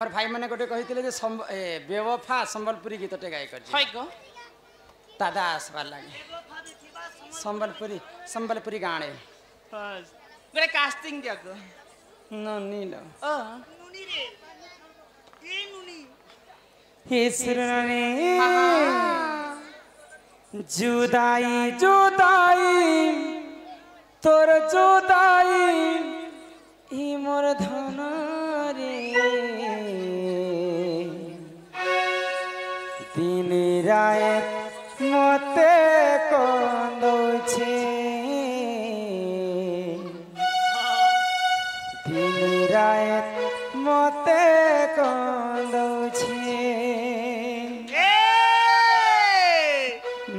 और भाई मैंने गोटे कही बेवफा संबलपुरी गीत टे गाय कर दादा आसबार लगे संबलपुरी संबलपुरी गाने गोटे कास्टिंग दिया को ननी लो नुनी रे ये नुनी हिसरने जुदाई जुदाई तोर जुदाई ई मोर धन रे दिन रात मते कंदोछे दिन रात मते कंदोछे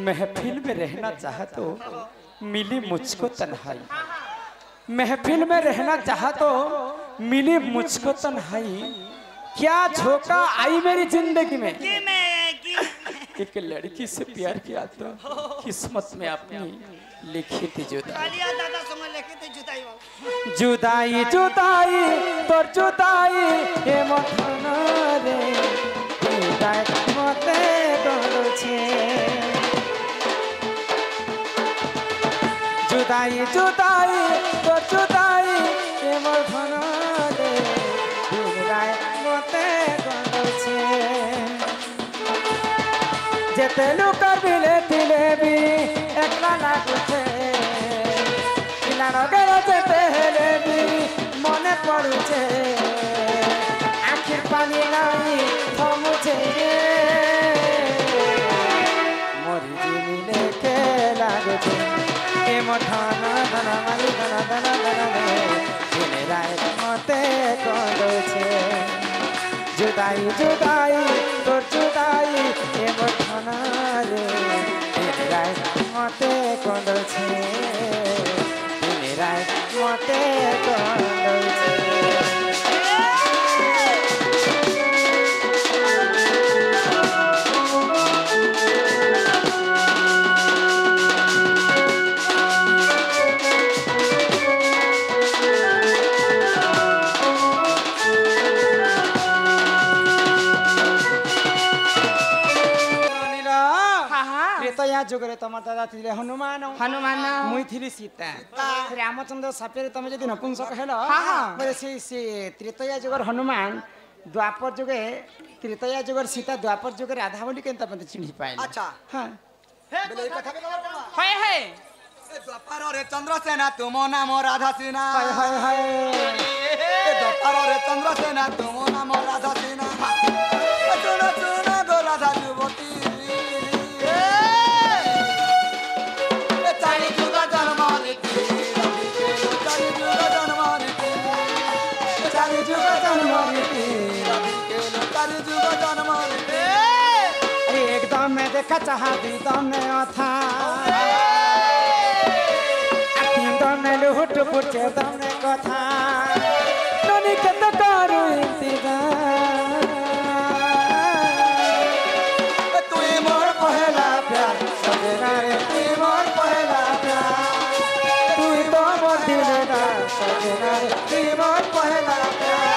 महफिल में रहना चाहा तो मिली मुझको तन्हाई महफिल में रहना चाहा तो मिली मुझको तन्हाई क्या झोंका आई मेरी जिंदगी में एक लड़की से प्यार किया तो किस्मत में अपनी लिखी थी जुदाई जुदाई तोर जुदाई हे मथन रे जुदाई मते गलछे जुदाई जुदाई तोर जुदाई हे मथन रे जुदाई मते गलछे जेते लोक बिले दिले भी एकला लागुछे पिला नगर जेते हेले भी मने पड़ुछे आखिर पानी नाही थमुछे मोरी जिमिले के लागुछे ए मठान धन माली धन धन धन दिन रात मते कंदुछे जुदाई जुदाई तोर जुदाई ए मठान रे दिन रात मते कंदुछे दिन रात मते कंदुछे जोगरे तमार दादा थिले हनुमान हनुमान मुई थिली सीता रामचंद्र सापेरे तमे जदि नपुंसक हेलो बोले से त्रेतया जोगर हनुमान द्वापर जोगे त्रेतया जोगर सीता द्वापर जोगे राधा बोली केनता पते चिन्हि पाइले अच्छा हां बोले ए कथा के हाय हाय ए द्वापर रे चंद्रसेना तुम नाम राधा सेना हाय हाय हाय ए द्वापर रे चंद्रसेना तुम नाम राधा सेना सुनो सुनो गो राधा युवती एकदम में देखा चाहती दम में अथा दम में लुट पुटे दम में कथा ननी के तो करू इंतजार तू मोर पहला प्यार सजना रे तू मोर पहला प्यार तू तो मोर दिलदार सजना रे तू मोर पहला प्यार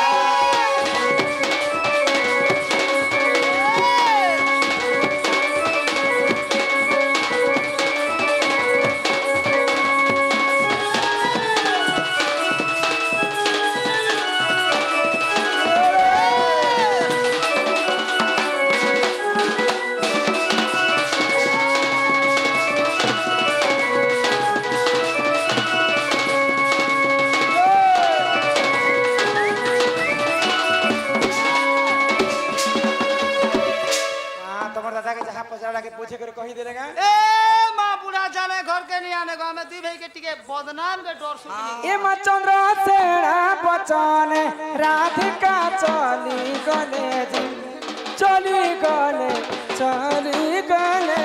पूछे कर कही देगा ए मां बुढ़ा जाने घर के नहीं आने गांव में दी भाई के टिके बदनाम के डर सुन ए मां चंद्रसेना बचन राधिका चली गले जी चली गले चली गले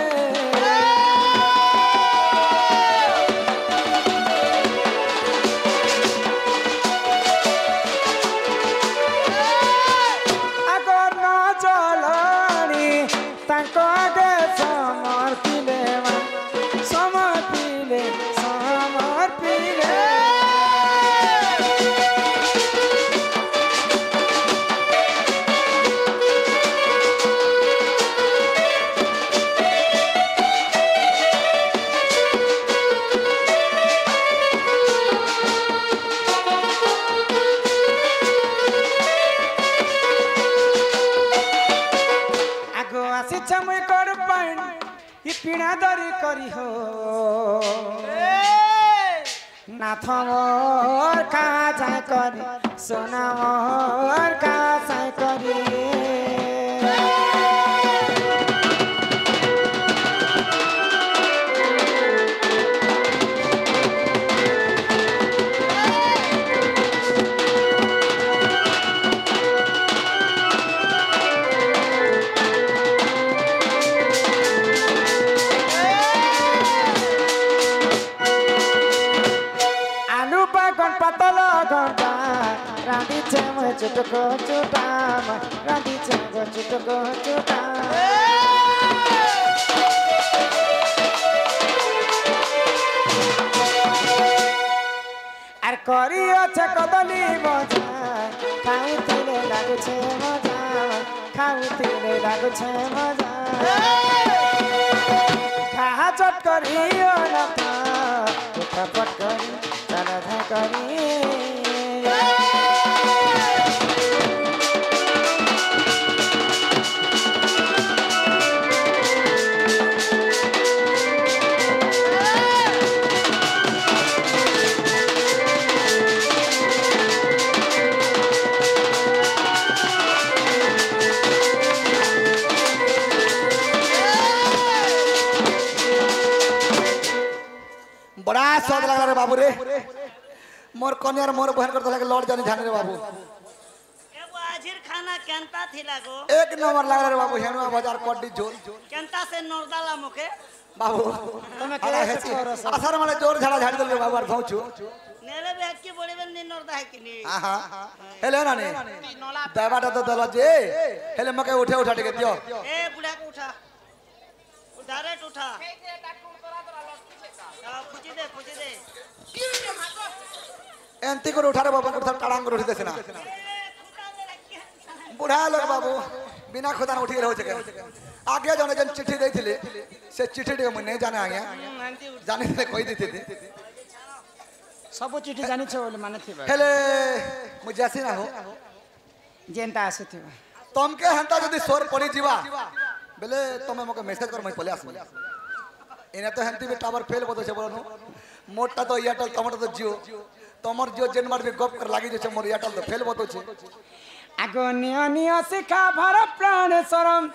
अगर न चलनी ताको आगे समर्पिले समर्पिले समर्पिले इच्छा मुई कर पाइन इ पीड़ा दरी करी हो नाथ मोर का जाय करी सोना मोर का जाय करी Randy Chamo Chutoko Chutama Randy Chamo Chutoko Chutama Ar koriyo chakodali moja Khautile laguche moja Khautile laguche moja Kha chot koriyo natha Uthapat kori Chanadha kori बड़ा स्वाद लगा रे बाबू रे मोर कन्या मोर बहन करते लगे लौट जानी जाने रे बाबू एगो आजिर खाना केनता थी लागो एक नंबर लगा रे बाबू हेनुआ बाजार कोडी झोल केनता से नोरदाला मुके बाबू तमे के असर माने जोर झाड़ा झाड़ी दल बाबू आर भौचू नेले बे की बोले बे नी नोरदा है कि नी हां हेले ना ने दबाटा तो दल जे हेले मके उठे उठा के दियो ए बुढ़ा को उठा डायरेक्ट उठा खुजी दे एंती को उठा रे बाबू को टांग को उठी देसे ना बुढ़ा लोग बाबू बिना खुदा न उठी रहो जगह आगे जने जन चिट्ठी देथिले से चिट्ठी के मन नहीं जाने आ गया जाने से कोई देते थे सब चिट्ठी जानि छ बोले माने थिबा हेले मुझे आसी ना हो जेंता आसे थिबा तुम के हंता जदी सोर पड़ी जीवा बेले तमे मके मैसेज कर मैं पले आस इने तो हंती भी टावर फेल बतो छे बोलनो मोटा तो एयरटेल टमाटो तो जियो तमर जियो जेन मार भी गप कर लागी जे छे मोर एयरटेल तो फेल बतो छे आगो निया शिखा भर प्राण शरम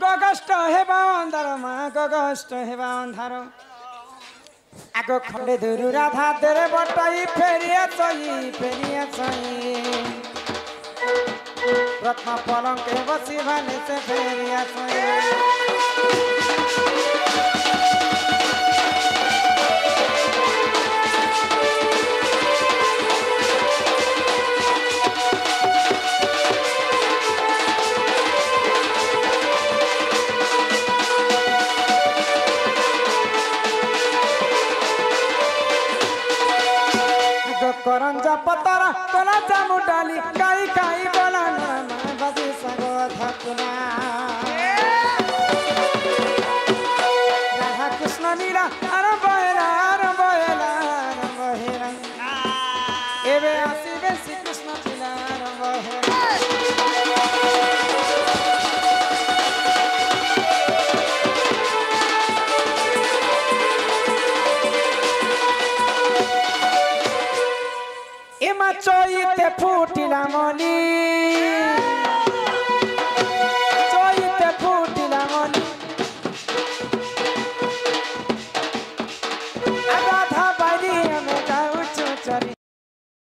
गगष्ट हेबा अंधार मा गगष्ट हेबा अंधार आगो खंडे दुरु राधा तेरे बटाई फेरिया चई रत्न पलंग के बसी भाने से फेरिया चई करंजा पतरा कोला जामु डाली काई काई बोला ना बजी सगो धकुना राधा कृष्ण नीला अरे बहेरा एबे आसीबे श्री कृष्ण नीला अरे बहेरा एमा चोइते फुटिला मली